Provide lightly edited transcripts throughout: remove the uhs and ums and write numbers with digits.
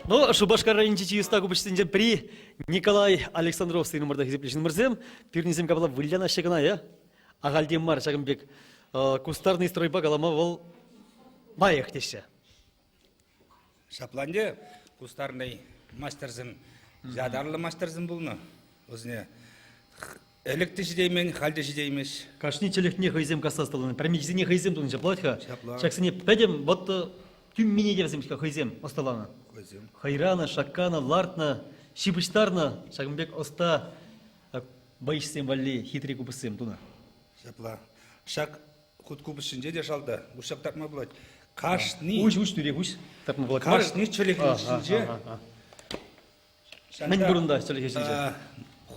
Ну, Шубашкар райончичи истагу бишсинже при Николай Александров сыйнымырда хизеплешин мырзем, пирнизем кабала выльяна шагана, я? Агалдем мар шагымбек кустарный стройба галама вол маяк теше. Шапланде кустарный мастерзым, жадарлы мастерзым булны. Өзіне электиши деймен, халдеши деймеш. Кашни челехне хайзем касасталын, промичзине хайзем тунын шаплатха. Шапла. Шаксине педем, вот тюм мини девзем хайзем осталана. Хайрана, шаккана, лартна, шибыштарна, шагымбек оста байшсем валли хитрый купысем туна. Шапла. Шак хуткубышын жеде шалды. Ушак тартма болады. Кашни. Уж түре, уж. Тартма болады. Кашни чөлекшін же. Мен бұрында чөлекшін же.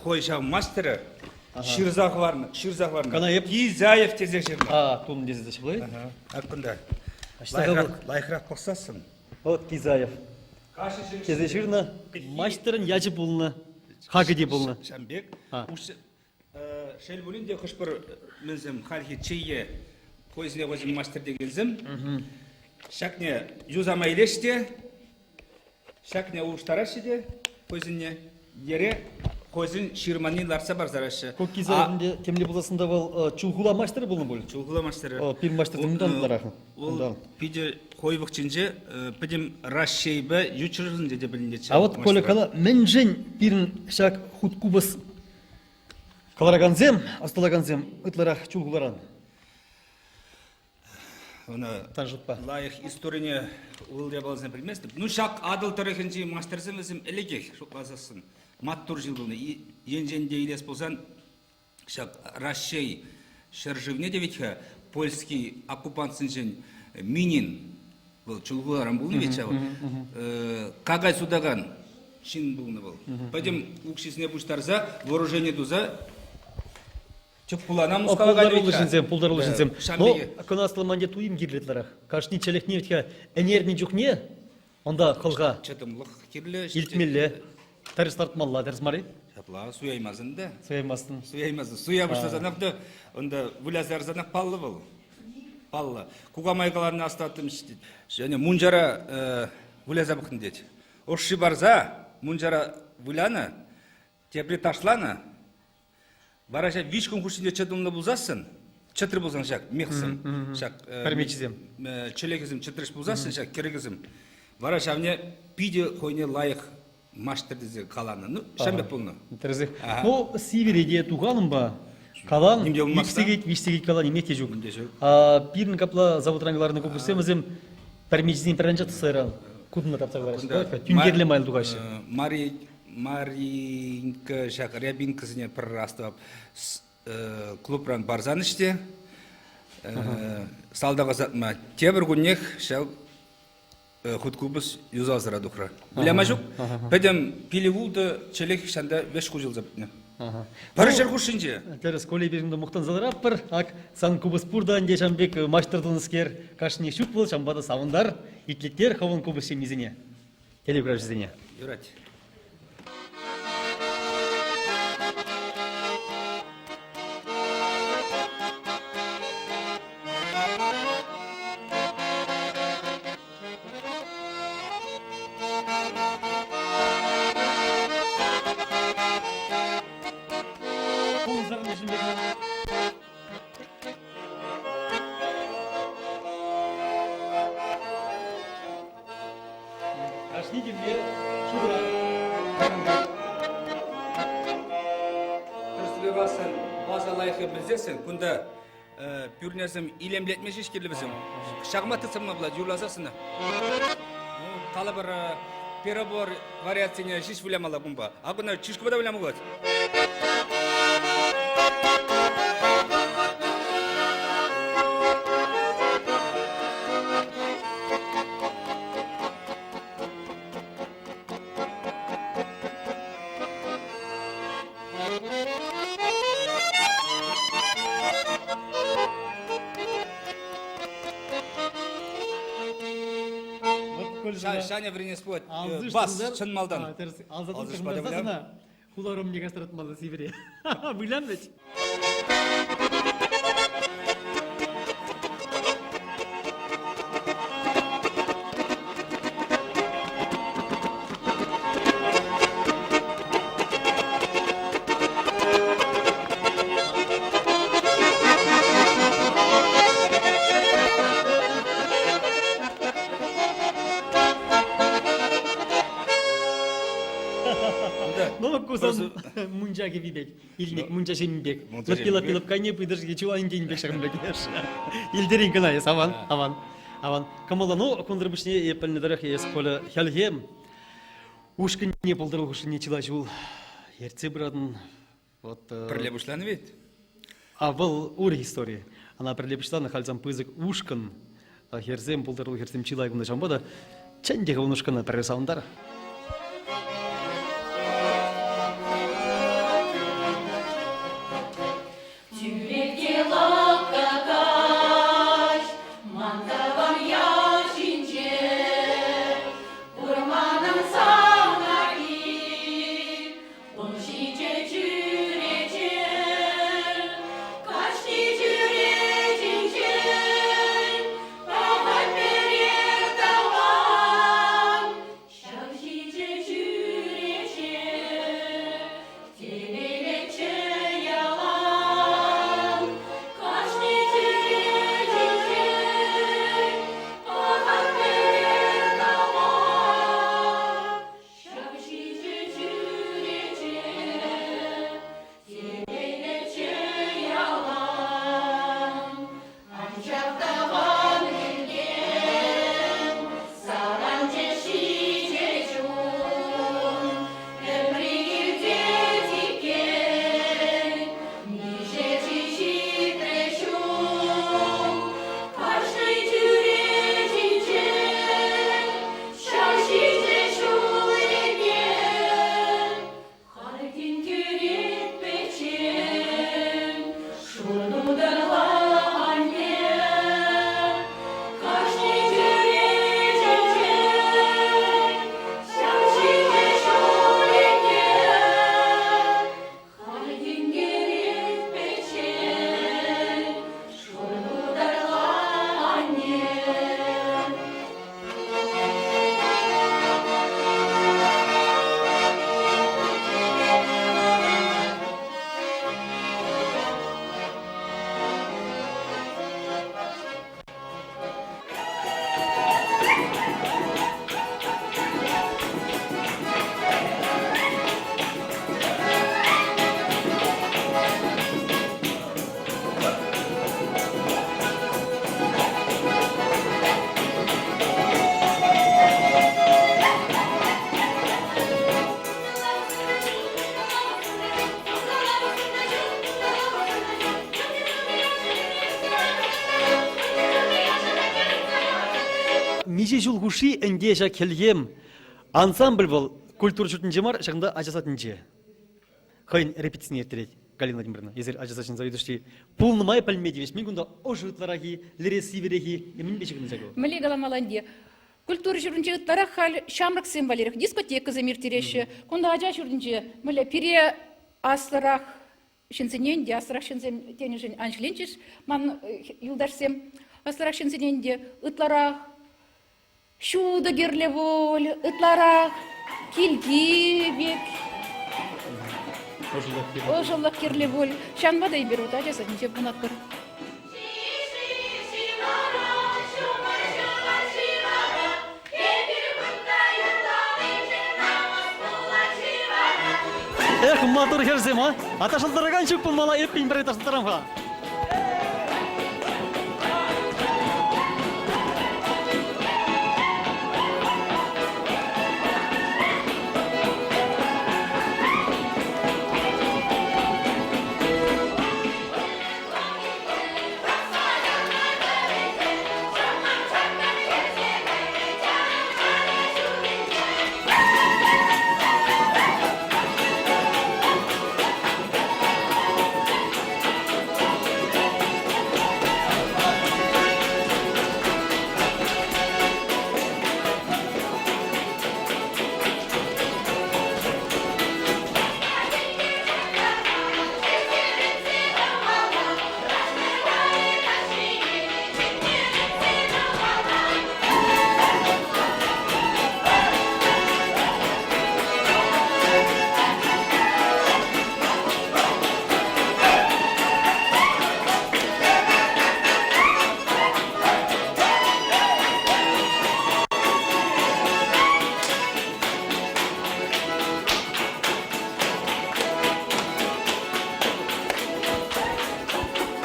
Хойша мастері. Ширзақ барны. Канаеп. Изаев тезек жерді. Тунын дезе деші бұлай? Акында. Аштаға Лайқырақ қосасың. Вот Кизаев. Кезешірна мастерын яжы болына, хагыде болына. Шамбек. Шел бөлінде құш бір мінзім халхи чейе көзіне көзім мастерде келзім. Шакне юзама илеште, шакне уштарашыде көзіне ере көзін ширманин ларса бар зарашы. Көк Кизаевінде темле боласында бол чулхула мастері болын бол? Чулхула мастері. Пир мастердің мұндан Ол пиде қойбық чынже пидем расшейбі ючырын деде біліндетші. А вот коли кала мен жен пирін шак хуткубас калараганзем, асталаганзем ытларах чулхуларан. Тажытпа. Лайық историне ұлды балызын білместі. Ну шак адыл тарихынжи мастерсен өзім әлегек шоқлазасын. Маттур жыл бұлны. Енженде елес болсан шак расшей шыржывне деветха польский оккупантсын жен Минин был чулгуларам был веча вот. Кагай судаган чин был был. Пойдем укшисне буштарза вооружение дуза. Чупкуланам Пулдар улышынсем. Но конастылманде туим гирлетларах. Кашни челехне ветха энерни жухне, онда қылға Чатымлық кирле. илтмелле. Тарис тартмалла, тарис мари? Шапла суяймазын да. Суяймасын. Суяймазын. Суябышта занапты, онда вылязар занап паллы был. Палла. Кугамайгаларны астаттым дейді. Және мұнжара выляза бұқын дейді. Оршы барза, мұнжара выляны, тепре ташланы, бараша вишкун күшінде чатымны бұлзасын, чатыр бұлзан шак, мексім, шак, Пәрмечізем. чөлекізім, чатырыш бұлзасын шак, керегізім. Бараша мне пиде қойне лайық маштырдызе қаланы. Ну, шамбек бұлны. Терезі. Ну, Сибириде туғаным ба? Калан, вишсегейт калан, емекте жүк. Пирін капла завудраңғыларыны көпірсемізім, пәрмечізін пәрәнжаты сайран. Кудына таптағы барашы. Түнгерлі майл туғашы. Маринка шақ рябинкасыне пір астывап клубран барзан іште. Салдаға затма. Тебір күннех шақ хуткубыз юзазыра дұқыра. Білема жүк? Пәдем пилевулды челек шанда 5 жыл запытны. Парышыр күшінже. Терес колей берімді мұқтан залырап бір, ак сан кубыс пұрдан де шамбек маштырдың іскер кашыне шүк бол, шамбады савындар, итлеттер хавын кубыс шемезіне. Телеграф жізіне. Юрать. База лайқы білзесін, күнді пүрнесім илемлетмеш ешкерлі бізім. Шағыма тұсымна бұла, жүрлазасына. Қалы бір перебор вариацияне шиш білемала бұмба. Ағына чишкіба да білемі бұд. Шаня вренес будет бас шын малдан. Алзатын сығымдасына хуларым не кастыратын малда Сибири. Білем бет. кузан мунжа кебибек, илник мунжа шембек. Лапилап кайне пидыржге чулайын денбек шагымбек. Илдерин кына аван. Камалану кондырбышне епельнедерах есколя хялгем. Ушкин не полдырыл хушине чилачул. Ерце брадын. Вот. Прилебушланы ведь? А был ур история. Она прилепштана хальзам пызык ушкан. Херзем полдырыл херзем чилайгумна жамбада. Чендега унушкана пересаундар. Неше жыл хуши эндежа келгем ансамбль был культура чуртынче мар шагында ажасатынче. Хайын репетицияны ертерет Галина Владимировна. Езер ажасатын заведующий полный май пальмедевич. Мен кунда ожитлараги, лиреси береги, емин бешегін жагу. Мали галамаланди. Культура чуртынче тарахал шамрак символирах, дискотека замиртереші. Кунда ажа чуртынче мали пере асырах шинцененде, асырах шинцен тенежен аншленчеш, ман юлдашсем асырах шинцененде ытларах Шуда герлеволь, ытларах, килгибек, ожалак герлеволь. Шанбада и берут, а жаса ничего бунат бар. Эх, матур херзем, а? Аташылдыраган чук бұл мала еппен бір аташылдырамға.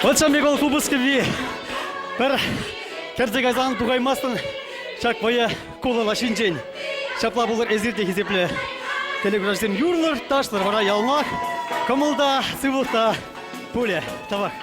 Вот шамбек ол кубыскы би. Бір кердек айзан туғаймастын. Шак боя колала шинчен. Шапла булыр эзирте хизепле. Телегражден юрлар, ташлар вара ялнак. Комылда, сывылта, пуле, табак.